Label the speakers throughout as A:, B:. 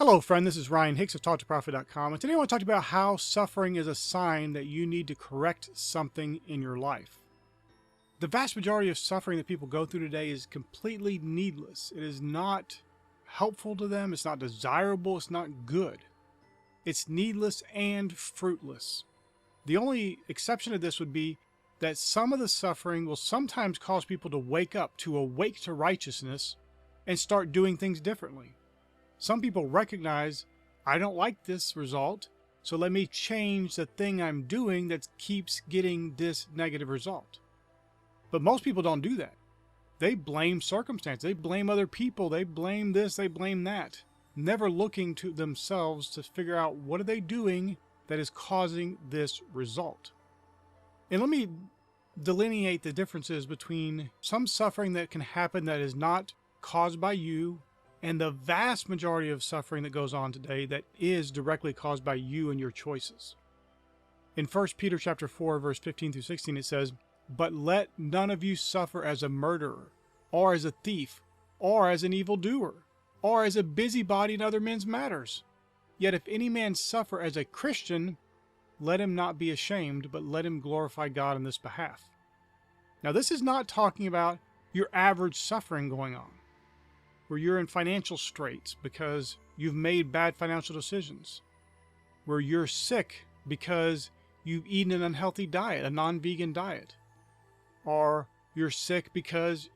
A: Hello friend, this is Ryan Hicks of TalkToProfit.com, and today I want to talk about how suffering is a sign that you need to correct something in your life. The vast majority of suffering that people go through today is completely needless. It is not helpful to them, it's not desirable, it's not good. It's needless and fruitless. The only exception to this would be that some of the suffering will sometimes cause people to wake up, to awake to righteousness, and start doing things differently. Some people recognize, I don't like this result, so let me change the thing I'm doing that keeps getting this negative result. But most people don't do that. They blame circumstance, they blame other people, they blame this, they blame that, never looking to themselves to figure out what are they doing that is causing this result. And let me delineate the differences between some suffering that can happen that is not caused by you, and the vast majority of suffering that goes on today that is directly caused by you and your choices. In 1 Peter chapter 4, verse 15 through 16, it says, "But let none of you suffer as a murderer, or as a thief, or as an evildoer, or as a busybody in other men's matters. Yet if any man suffer as a Christian, let him not be ashamed, but let him glorify God in this behalf." Now this is not talking about your average suffering going on, where you're in financial straits because you've made bad financial decisions, where you're sick because you've eaten an unhealthy diet, a non-vegan diet, or you're sick because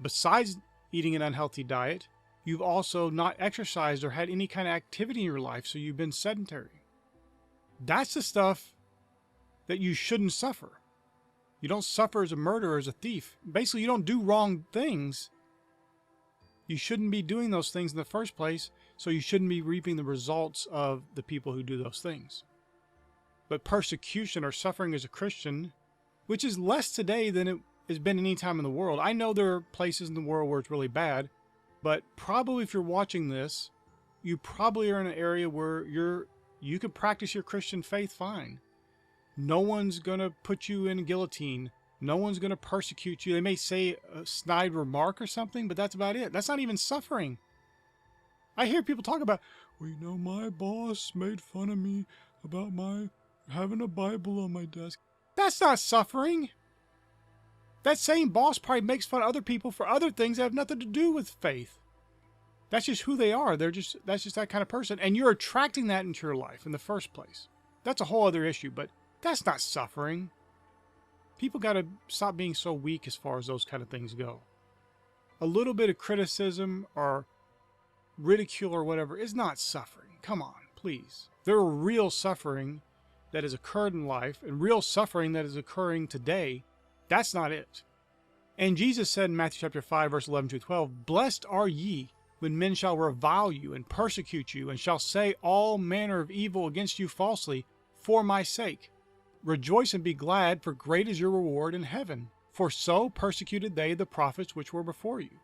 A: besides eating an unhealthy diet, you've also not exercised or had any kind of activity in your life, so you've been sedentary. That's the stuff that you shouldn't suffer. You don't suffer as a murderer, as a thief. Basically, you don't do wrong things. You shouldn't be doing those things in the first place, so you shouldn't be reaping the results of the people who do those things. But persecution or suffering as a Christian, which is less today than it has been any time in the world. I know there are places in the world where it's really bad, but probably if you're watching this, you probably are in an area where you can practice your Christian faith fine. No one's going to put you in a guillotine. No one's going to persecute you. They may say a snide remark or something, but that's about it. That's not even suffering. I hear people talk about, well, you know, my boss made fun of me about my having a Bible on my desk. That's not suffering. That same boss probably makes fun of other people for other things that have nothing to do with faith. That's just who they are. That's just that kind of person. And you're attracting that into your life in the first place. That's a whole other issue, but that's not suffering. People got to stop being so weak as far as those kind of things go. A little bit of criticism or ridicule or whatever is not suffering. Come on, please. There are real suffering that has occurred in life and real suffering that is occurring today. That's not it. And Jesus said in Matthew chapter 5, verse 11 to 12, "Blessed are ye when men shall revile you and persecute you and shall say all manner of evil against you falsely for my sake. Rejoice and be glad, for great is your reward in heaven. For so persecuted they the prophets which were before you."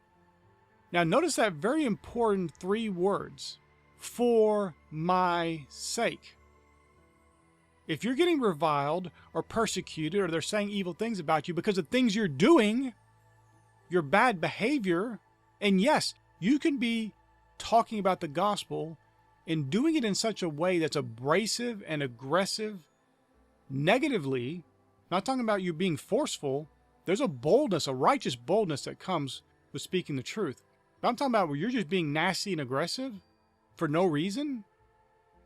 A: Now notice that very important three words, for my sake. If you're getting reviled or persecuted, or they're saying evil things about you because of things you're doing, your bad behavior, and yes, you can be talking about the gospel and doing it in such a way that's abrasive and aggressive, negatively, not talking about you being forceful. There's a boldness, a righteous boldness that comes with speaking the truth. But I'm talking about where you're just being nasty and aggressive for no reason.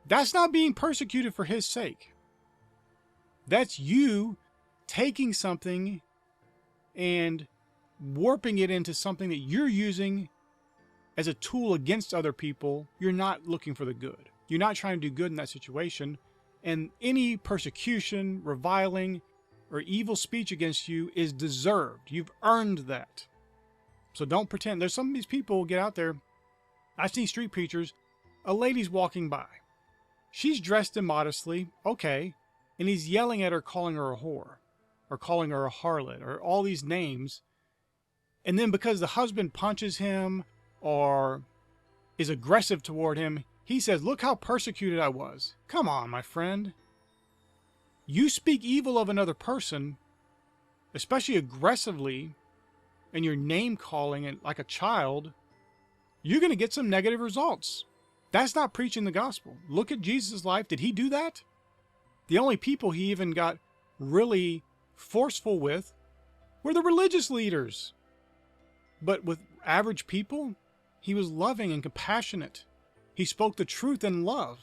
A: That's not being persecuted for his sake. That's you taking something and warping it into something that you're using as a tool against other people. You're not looking for the good. You're not trying to do good in that situation. And any persecution, reviling, or evil speech against you is deserved. You've earned that. So don't pretend. There's some of these people who get out there. I've seen street preachers. A lady's walking by. She's dressed immodestly. Okay. And he's yelling at her, calling her a whore, or calling her a harlot, or all these names. And then because the husband punches him or is aggressive toward him, he says, "Look how persecuted I was." Come on, my friend. You speak evil of another person, especially aggressively, and you're name calling it like a child, you're going to get some negative results. That's not preaching the gospel. Look at Jesus' life. Did he do that? The only people he even got really forceful with were the religious leaders. But with average people, he was loving and compassionate. He spoke the truth in love.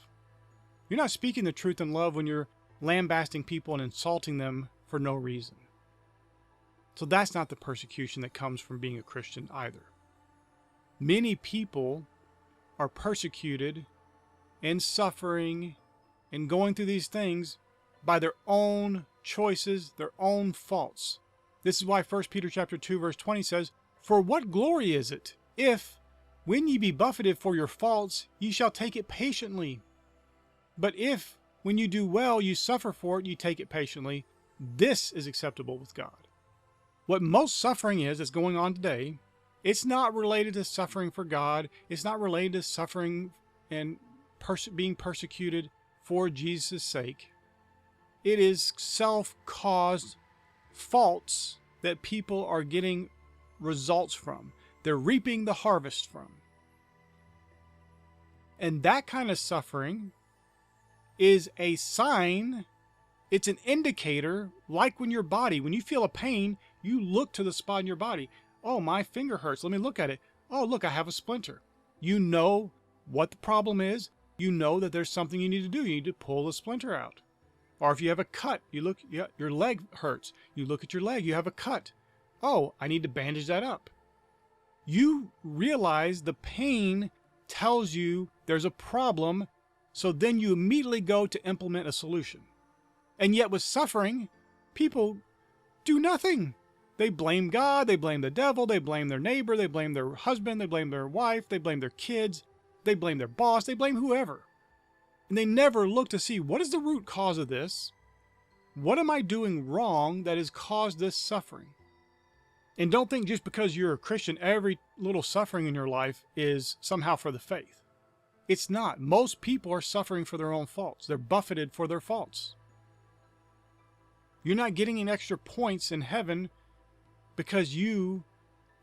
A: You're not speaking the truth in love when you're lambasting people and insulting them for no reason. So that's not the persecution that comes from being a Christian either. Many people are persecuted and suffering and going through these things by their own choices, their own faults. This is why 1 Peter chapter 2 verse 20 says, "For what glory is it, if, when ye be buffeted for your faults, ye shall take it patiently? But if, when you do well, you suffer for it, you take it patiently, this is acceptable with God." What most suffering is that's going on today, it's not related to suffering for God. It's not related to suffering and being persecuted for Jesus' sake. It is self-caused faults that people are getting results from. They're reaping the harvest from. And that kind of suffering is a sign, it's an indicator, like when when you feel a pain, you look to the spot in your body. Oh, my finger hurts. Let me look at it. Oh, look, I have a splinter. You know what the problem is. You know that there's something you need to do. You need to pull the splinter out. Or if you have a cut, you look, yeah, your leg hurts. You look at your leg, you have a cut. Oh, I need to bandage that up. You realize the pain tells you there's a problem, so then you immediately go to implement a solution. And yet with suffering, people do nothing. They blame God, they blame the devil, they blame their neighbor, they blame their husband, they blame their wife, they blame their kids, they blame their boss, they blame whoever. And they never look to see, what is the root cause of this? What am I doing wrong that has caused this suffering? And don't think just because you're a Christian, every little suffering in your life is somehow for the faith. It's not. Most people are suffering for their own faults. They're buffeted for their faults. You're not getting any extra points in heaven because you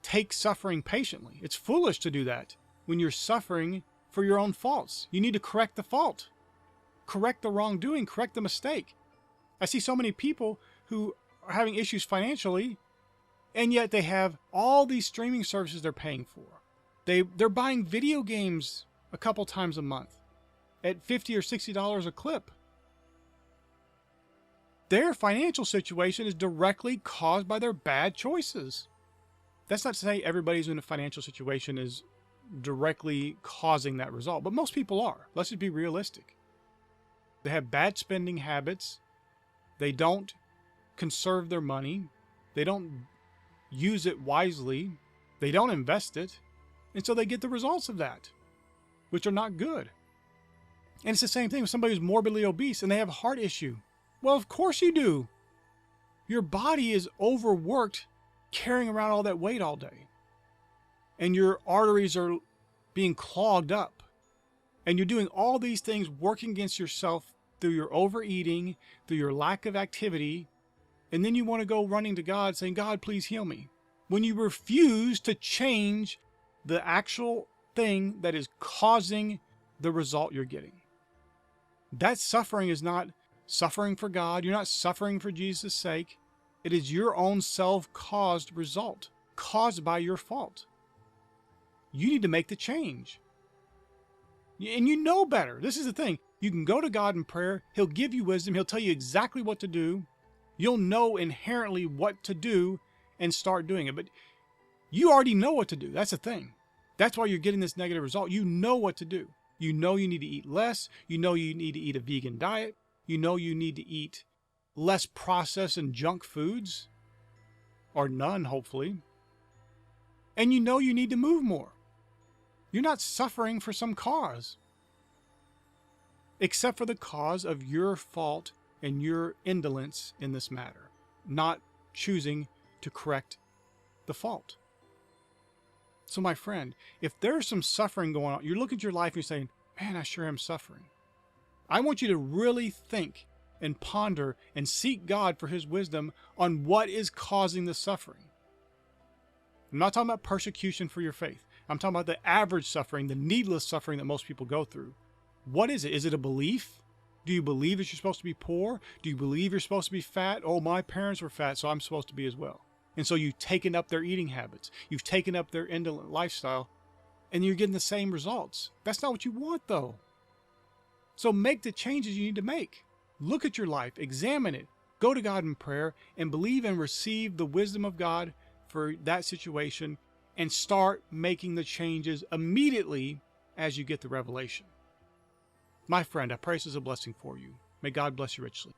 A: take suffering patiently. It's foolish to do that when you're suffering for your own faults. You need to correct the fault. Correct the wrongdoing. Correct the mistake. I see so many people who are having issues financially, and yet they have all these streaming services they're paying for. They're buying video games a couple times a month at $50 or $60 a clip. Their financial situation is directly caused by their bad choices. That's not to say everybody who's in a financial situation is directly causing that result, but most people are. Let's just be realistic. They have bad spending habits. They don't conserve their money. They don't use it wisely. They don't invest it. And so they get the results of that, which are not good. And it's the same thing with somebody who's morbidly obese and they have a heart issue. Well, of course you do. Your body is overworked carrying around all that weight all day. And your arteries are being clogged up. And you're doing all these things working against yourself through your overeating, through your lack of activity. And then you want to go running to God saying, God, please heal me. When you refuse to change the actual thing that is causing the result you're getting. That suffering is not suffering for God. You're not suffering for Jesus' sake. It is your own self-caused result, caused by your fault. You need to make the change. And you know better. This is the thing. You can go to God in prayer. He'll give you wisdom. He'll tell you exactly what to do. You'll know inherently what to do and start doing it. But you already know what to do. That's the thing. That's why you're getting this negative result. You know what to do. You know you need to eat less. You know you need to eat a vegan diet. You know you need to eat less processed and junk foods. Or none, hopefully. And you know you need to move more. You're not suffering for some cause. Except for the cause of your fault and your indolence in this matter. Not choosing to correct the fault. So my friend, if there's some suffering going on, you look at your life and you're saying, man, I sure am suffering. I want you to really think and ponder and seek God for His wisdom on what is causing the suffering. I'm not talking about persecution for your faith. I'm talking about the average suffering, the needless suffering that most people go through. What is it? Is it a belief? Do you believe that you're supposed to be poor? Do you believe you're supposed to be fat? Oh, my parents were fat, so I'm supposed to be as well. And so you've taken up their eating habits. You've taken up their indolent lifestyle, and you're getting the same results. That's not what you want, though. So make the changes you need to make. Look at your life, examine it, go to God in prayer, and believe and receive the wisdom of God for that situation, and start making the changes immediately as you get the revelation. My friend, I pray this is a blessing for you. May God bless you richly.